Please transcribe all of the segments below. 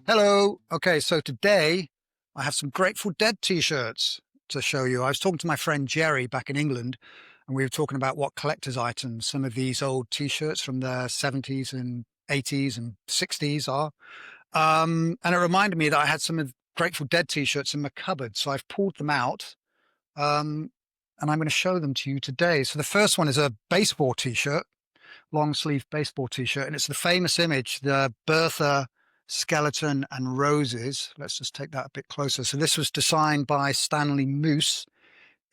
Hello. Okay, so today I have some Grateful Dead t-shirts to show you. I was talking to my friend Jerry back in England, and we were talking about what collector's items some of these old t-shirts from the 70s and 80s and 60s are. And it reminded me that I had some of Grateful Dead t-shirts in my cupboard, so I've pulled them out, um, and I'm going to show them to you today. So the first one is a baseball t-shirt, long sleeve baseball t-shirt, and it's the famous image, the Bertha skeleton and roses. Let's just take that a bit closer. So this was designed by Stanley Moose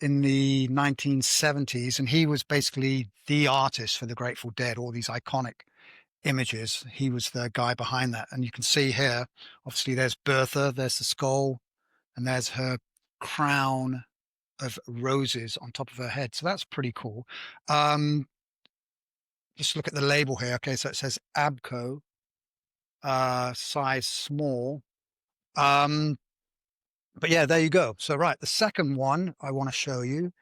in the 1970s, and he was basically the artist for the Grateful Dead, all these iconic images. He was the guy behind that. And you can see here, obviously there's Bertha, there's the skull, and there's her crown of roses on top of her head. So that's pretty cool. Um, just look at the label here. Okay, so it says Abco, size small. Um, but yeah, there you go. So right, the second one I want to show you.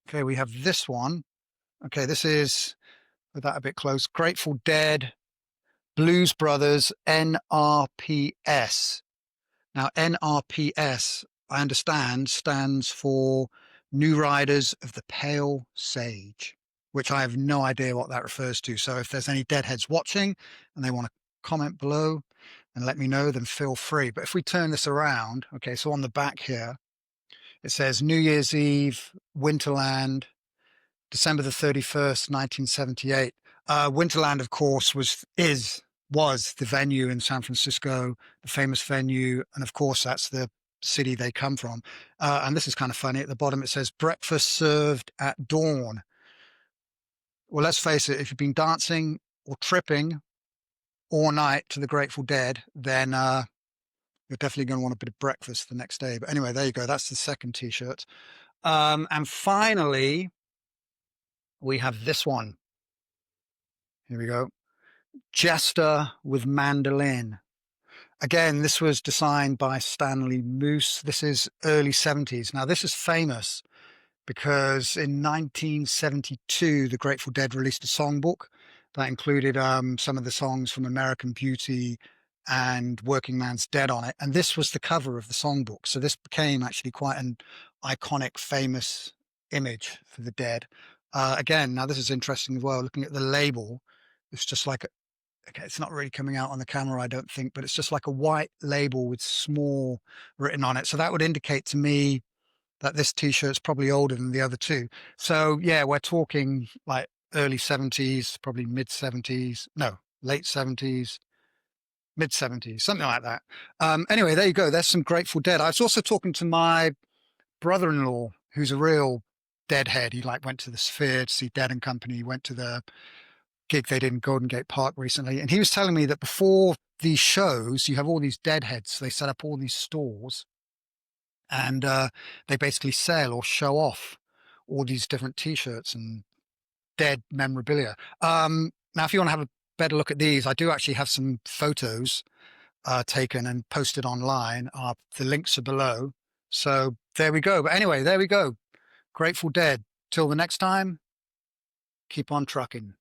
Okay, we have this one. Okay, this is, with that a bit close, Grateful Dead, Blues Brothers, N.R.P.S. Now, N.R.P.S, I understand, stands for New Riders of the Pale Sage, which I have no idea what that refers to. So if there's any Deadheads watching and they want to comment below and let me know, then feel free. But if we turn this around, okay, so on the back here, it says New Year's Eve, Winterland, December the 31st, 1978. Winterland, of course, was the venue in San Francisco, the famous venue. And of course, that's the city they come from. And this is kind of funny. At the bottom, it says breakfast served at dawn. Well, let's face it, if you've been dancing or tripping all night to the Grateful Dead, then you're definitely going to want a bit of breakfast the next day. But anyway, there you go. That's the second t-shirt. And finally, we have this one. Here we go. Jester with mandolin. Again, this was designed by Stanley Moose. This is early 70s. Now, this is famous because in 1972, the Grateful Dead released a songbook that included some of the songs from American Beauty and Working Man's Dead on it. And this was the cover of the songbook. So this became actually quite an iconic, famous image for the Dead. Again, now this is interesting as well. Looking at the label, it's just like, okay, it's not really coming out on the camera, I don't think, but it's just like a white label with small written on it. So that would indicate to me that this t-shirt's probably older than the other two. So yeah, we're talking like early 70s, probably mid 70s, no, late 70s, mid 70s, something like that. Anyway, there you go. There's some Grateful Dead. I was also talking to my brother-in-law, who's a real Deadhead. He like went to the Sphere to see Dead and Company. He went to the gig they did in Golden Gate Park recently, and he was telling me that before these shows, you have all these Deadheads. They set up all these stores, and they basically sell or show off all these different T-shirts and Dead memorabilia. Now, if you want to have a better look at these, I do actually have some photos taken and posted online. The links are below. So there we go. But anyway, there we go. Grateful Dead. Till the next time, keep on trucking.